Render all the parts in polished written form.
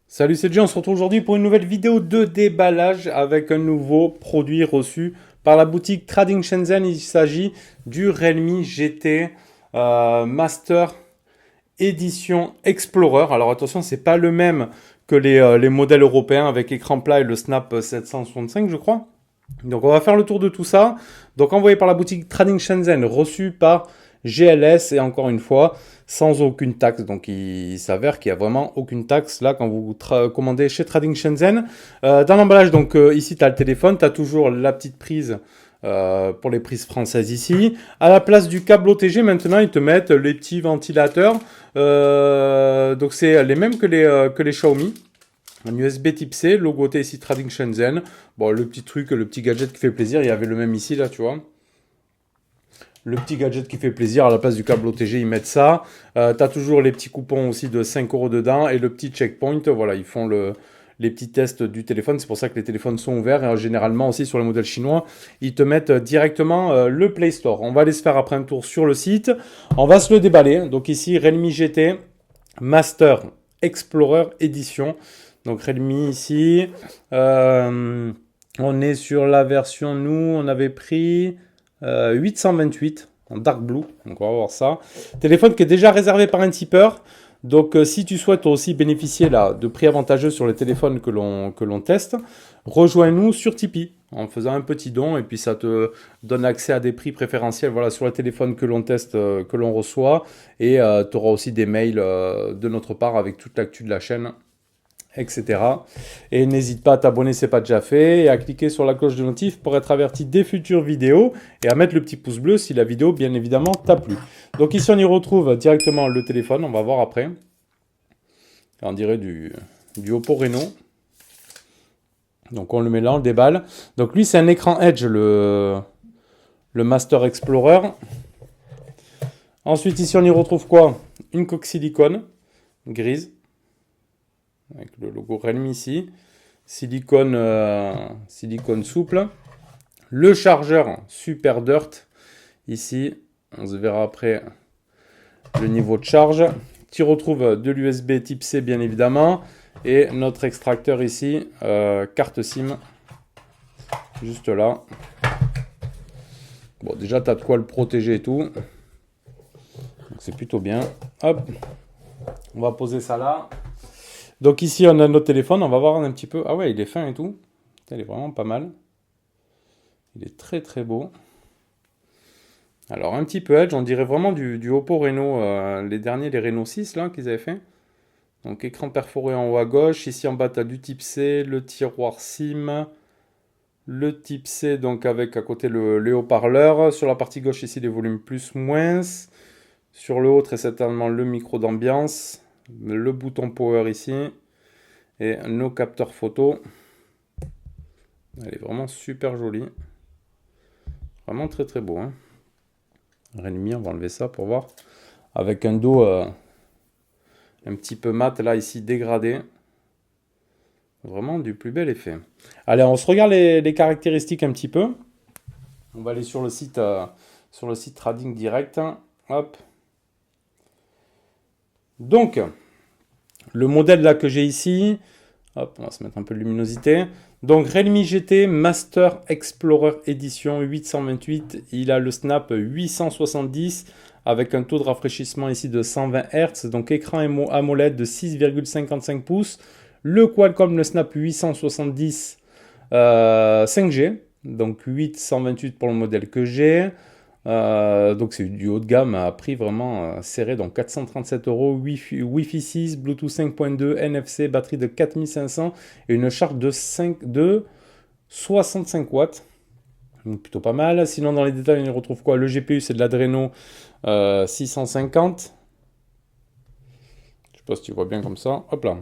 Salut, c'est Jay, on se retrouve aujourd'hui pour une nouvelle vidéo de déballage avec un nouveau produit reçu par la boutique Trading Shenzhen. Il s'agit du Realme GT Master Edition Explorer. Alors attention, c'est pas le même que les modèles européens avec écran plat et le Snap 765, je crois. Donc on va faire le tour de tout ça. Donc envoyé par la boutique Trading Shenzhen, reçu par GLS et encore une fois sans aucune taxe. Donc il s'avère qu'il n'y a vraiment aucune taxe là quand vous commandez chez Trading Shenzhen. Dans l'emballage, donc ici tu as le téléphone, tu as toujours la petite prise pour les prises françaises ici. À la place du câble OTG, maintenant ils te mettent les petits ventilateurs. Donc c'est les mêmes que les Xiaomi. Un USB type C, logoté ici Trading Shenzhen. Bon, le petit truc, le petit gadget qui fait plaisir, il y avait le même ici là, tu vois. Le petit gadget qui fait plaisir, à la place du câble OTG, ils mettent ça. Tu as toujours les petits coupons aussi de 5 € dedans et le petit checkpoint. Voilà, ils font les petits tests du téléphone. C'est pour ça que les téléphones sont ouverts. Et généralement aussi sur les modèles chinois, ils te mettent directement le Play Store. On va aller se faire après un tour sur le site. On va se le déballer. Donc ici, Realme GT Master Explorer Edition. Donc Realme ici. On est sur la version, nous, on avait pris 828 en dark blue. Donc on va voir ça. Téléphone qui est déjà réservé par un tipeur. Donc si tu souhaites aussi bénéficier là, de prix avantageux sur les téléphones que l'on teste, rejoins-nous sur Tipeee en faisant un petit don et puis ça te donne accès à des prix préférentiels voilà, sur les téléphones que l'on teste, que l'on reçoit. Et tu auras aussi des mails de notre part avec toute l'actu de la chaîne, etc. Et n'hésite pas à t'abonner si ce n'est pas déjà fait et à cliquer sur la cloche de notif pour être averti des futures vidéos et à mettre le petit pouce bleu si la vidéo bien évidemment t'a plu. Donc ici on y retrouve directement le téléphone, on va voir après. On dirait du Oppo Reno. Donc on le met là, on le déballe. Donc lui c'est un écran Edge, le Master Explorer. Ensuite ici on y retrouve quoi? Une coque silicone grise. Avec le logo Realme ici, silicone souple, le chargeur Super Dirt ici, on se verra après le niveau de charge. Tu retrouves de l'USB type C bien évidemment, et notre extracteur ici, carte SIM, juste là. Bon déjà tu as de quoi le protéger et tout, c'est plutôt bien. Hop, on va poser ça là. Donc ici, on a notre téléphone, on va voir un petit peu. Ah ouais, il est fin et tout. Il est vraiment pas mal. Il est très très beau. Alors un petit peu Edge, on dirait vraiment du Oppo Reno, les derniers, les Reno 6 là qu'ils avaient fait. Donc écran perforé en haut à gauche. Ici en bas, tu as du type C, le tiroir SIM. Le type C, donc avec à côté les haut-parleurs. Sur la partie gauche ici, les volumes plus, moins. Sur le haut, très certainement, le micro d'ambiance. Le bouton power ici et nos capteurs photo. Elle est vraiment super jolie, vraiment très très beau hein. Realme, on va enlever ça pour voir, avec un dos un petit peu mat là ici, dégradé, vraiment du plus bel effet. Allez, on se regarde les caractéristiques un petit peu. On va aller sur le site Trading Direct. Hop. Donc le modèle là que j'ai ici, hop, on va se mettre un peu de luminosité. Donc Realme GT Master Explorer Edition 828, il a le Snap 870 avec un taux de rafraîchissement ici de 120 Hz, donc écran AMOLED de 6,55 pouces, le Qualcomm le Snap 870 5G, donc 828 pour le modèle que j'ai. Donc c'est du haut de gamme à prix vraiment serré, donc 437 €, Wi-Fi 6, Bluetooth 5.2, NFC, batterie de 4500 et une charge de 65 watts. Donc plutôt pas mal. Sinon dans les détails on y retrouve quoi? Le GPU c'est de l'Adreno 650. Je sais pas si tu vois bien comme ça. Hop là.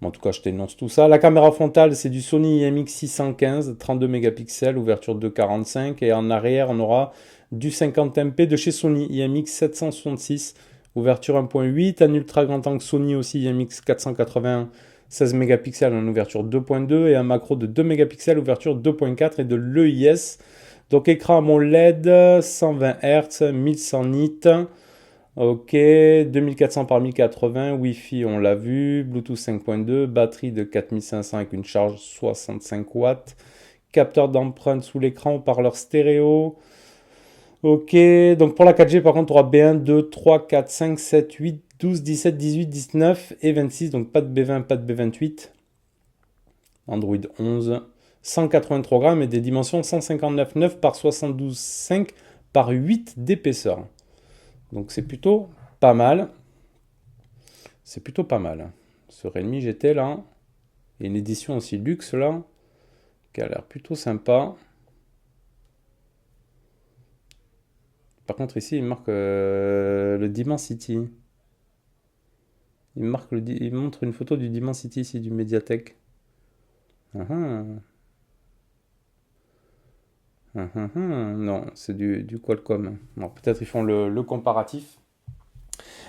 Bon, en tout cas, je t'énonce tout ça. La caméra frontale, c'est du Sony IMX615, 32 mégapixels, ouverture 2.45. Et en arrière, on aura du 50 MP de chez Sony IMX766, ouverture 1.8. Un ultra grand angle Sony aussi IMX480, 16 mégapixels en ouverture 2.2. Et un macro de 2 mégapixels, ouverture 2.4. Et de l'EIS Donc écran AMOLED, 120 Hz, 1100 nits. Ok, 2400 par 1080, Wi-Fi on l'a vu, Bluetooth 5.2, batterie de 4500 avec une charge 65 watts, capteur d'empreinte sous l'écran, haut-parleur stéréo. Ok, donc pour la 4G par contre, tu auras B1, 2, 3, 4, 5, 7, 8, 12, 17, 18, 19 et 26, donc pas de B20, pas de B28. Android 11, 183 grammes et des dimensions 159,9 par 72,5 par 8 d'épaisseur. Donc c'est plutôt pas mal. C'est plutôt pas mal. Ce Realme GT là. Et une édition aussi luxe là. Qui a l'air plutôt sympa. Par contre ici il marque le Dimensity. Il montre une photo du Dimensity ici, du Mediatek. Non, c'est du Qualcomm. Bon, peut-être ils font le comparatif.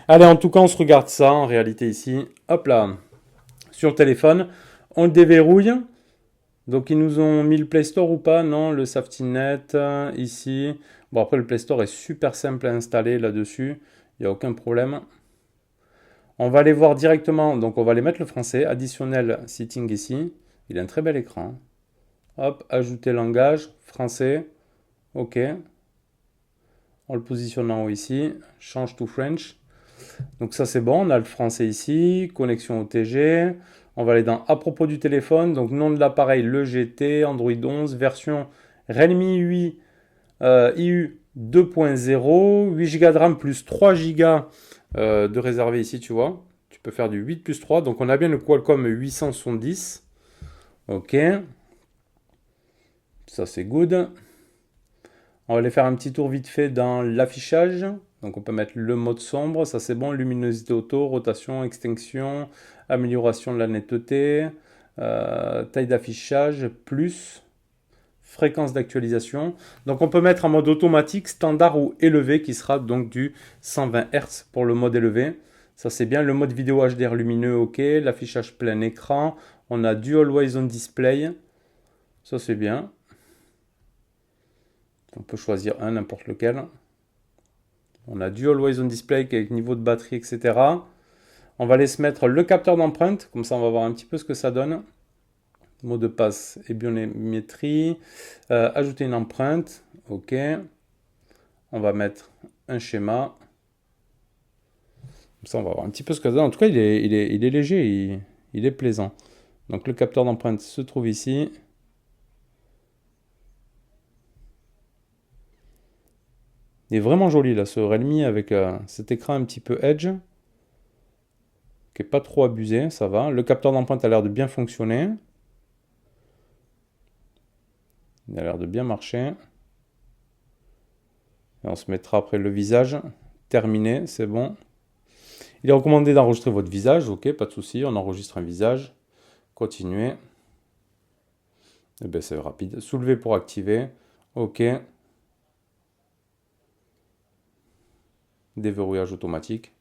Allez, en tout cas, on se regarde ça en réalité ici. Hop là, sur le téléphone. On le déverrouille. Donc, ils nous ont mis le Play Store ou pas? Non, le SafetyNet ici. Bon, après, le Play Store est super simple à installer là-dessus. Il n'y a aucun problème. On va aller voir directement. Donc, on va aller mettre le français. Additionnel setting ici. Il a un très bel écran. Hop, ajouter langage, français. OK. On le positionne en haut ici. Change to French. Donc ça c'est bon, on a le français ici, connexion OTG. On va aller dans à propos du téléphone, donc nom de l'appareil, le GT, Android 11, version Realme 8 IU 2.0, 8 Go de RAM plus 3 Go de réservé ici, tu vois. Tu peux faire du 8 plus 3, donc on a bien le Qualcomm 870. Ok. Ça c'est good. On va aller faire un petit tour vite fait dans l'affichage. Donc on peut mettre le mode sombre, ça c'est bon, luminosité auto, rotation, extinction, amélioration de la netteté, taille d'affichage, plus, fréquence d'actualisation. Donc on peut mettre en mode automatique, standard ou élevé, qui sera donc du 120 Hz pour le mode élevé. Ça c'est bien, le mode vidéo HDR lumineux, ok, l'affichage plein écran, on a du Always On Display, ça c'est bien. On peut choisir un, n'importe lequel. On a du Always On Display avec niveau de batterie, etc. On va aller se mettre le capteur d'empreinte. Comme ça, on va voir un petit peu ce que ça donne. Mot de passe et biométrie. Ajouter une empreinte. OK. On va mettre un schéma. Comme ça, on va voir un petit peu ce que ça donne. En tout cas, il est léger. Il est plaisant. Donc, le capteur d'empreinte se trouve ici. Il est vraiment joli là, ce Realme avec cet écran un petit peu edge, qui est pas trop abusé, ça va. Le capteur d'empreinte a l'air de bien fonctionner. Il a l'air de bien marcher. Et on se mettra après le visage. Terminé, c'est bon. Il est recommandé d'enregistrer votre visage, ok, pas de souci. On enregistre un visage. Continuer. Et bien c'est rapide. Soulever pour activer. Ok. Déverrouillage automatique.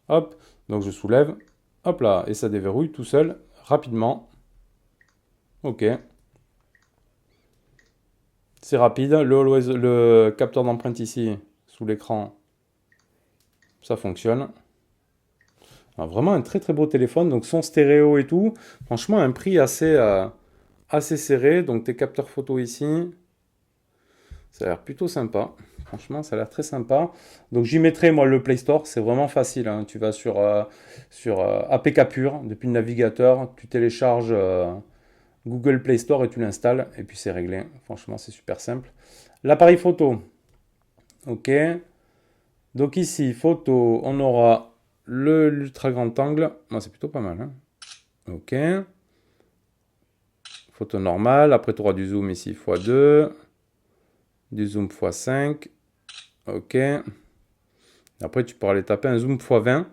Hop, donc je soulève. Hop là, et ça déverrouille tout seul, rapidement. Ok. C'est rapide. Le capteur d'empreinte ici, sous l'écran, ça fonctionne. Alors, vraiment un très très beau téléphone. Donc son stéréo et tout. Franchement, un prix assez serré. Donc tes capteurs photo ici. Ça a l'air plutôt sympa. Franchement, ça a l'air très sympa. Donc j'y mettrai moi le Play Store. C'est vraiment facile, hein. Tu vas sur APK Pure, depuis le navigateur. Tu télécharges Google Play Store et tu l'installes. Et puis c'est réglé. Franchement, c'est super simple. L'appareil photo. Ok. Donc ici, photo, on aura l'ultra grand angle. Moi, c'est plutôt pas mal, hein. Ok. Photo normale. Après, tu auras du zoom ici x2. Du zoom x5. Ok. Après, tu pourras aller taper un zoom x20.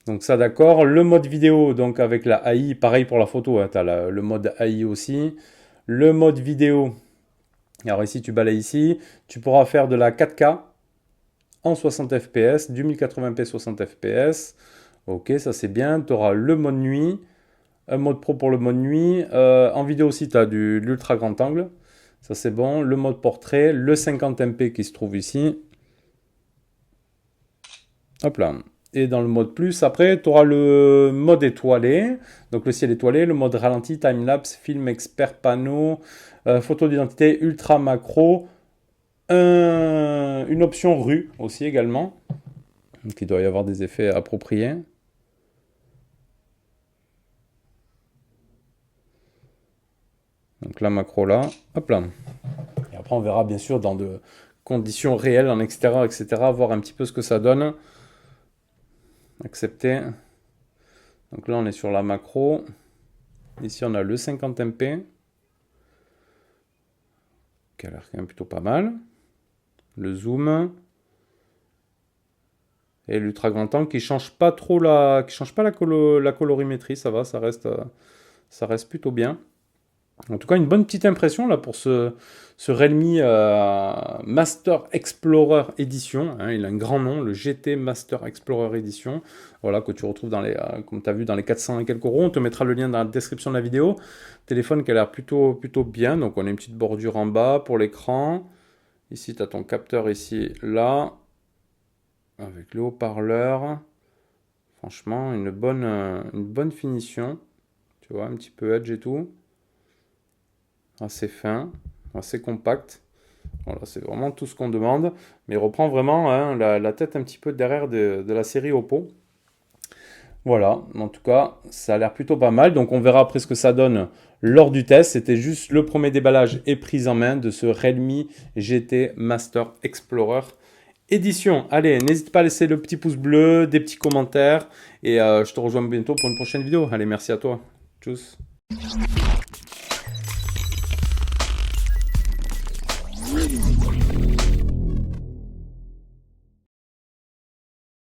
Donc ça, d'accord. Le mode vidéo, donc avec la AI, pareil pour la photo, hein, tu as le mode AI aussi. Le mode vidéo, alors ici, tu balayes ici. Tu pourras faire de la 4K en 60 fps, du 1080p 60 fps. Ok, ça c'est bien. Tu auras le mode nuit, un mode pro pour le mode nuit. En vidéo aussi, tu as de l'ultra grand angle. Ça c'est bon. Le mode portrait, le 50 MP qui se trouve ici. Hop là. Et dans le mode plus, après, tu auras le mode étoilé. Donc le ciel étoilé, le mode ralenti, time-lapse, film expert panneau, photo d'identité, ultra macro. Une option rue aussi également. Donc il doit y avoir des effets appropriés. Donc la macro là, hop là. Et après on verra bien sûr dans de conditions réelles en extérieur, etc. Voir un petit peu ce que ça donne. Accepter. Donc là on est sur la macro. Ici on a le 50 MP. Qui a l'air quand même plutôt pas mal. Le zoom. Et l'ultra grand angle qui change pas trop la colorimétrie, ça va, ça reste plutôt bien. En tout cas, une bonne petite impression là pour ce Realme Master Explorer Edition. Hein, il a un grand nom, le GT Master Explorer Edition. Voilà, que tu retrouves dans les, comme tu as vu, dans les 400 et quelques euros. On te mettra le lien dans la description de la vidéo. Téléphone qui a l'air plutôt bien. Donc, on a une petite bordure en bas pour l'écran. Ici, tu as ton capteur ici, là. Avec le haut-parleur. Franchement, une bonne finition. Tu vois, un petit peu edge et tout. Assez fin, assez compact. Voilà, c'est vraiment tout ce qu'on demande. Mais il reprend vraiment hein, la tête un petit peu derrière de la série Oppo. Voilà, en tout cas, ça a l'air plutôt pas mal. Donc on verra après ce que ça donne lors du test. C'était juste le premier déballage et prise en main de ce Realme GT Master Explorer Édition. Allez, n'hésite pas à laisser le petit pouce bleu, des petits commentaires. Et je te rejoins bientôt pour une prochaine vidéo. Allez, merci à toi. Tchuss.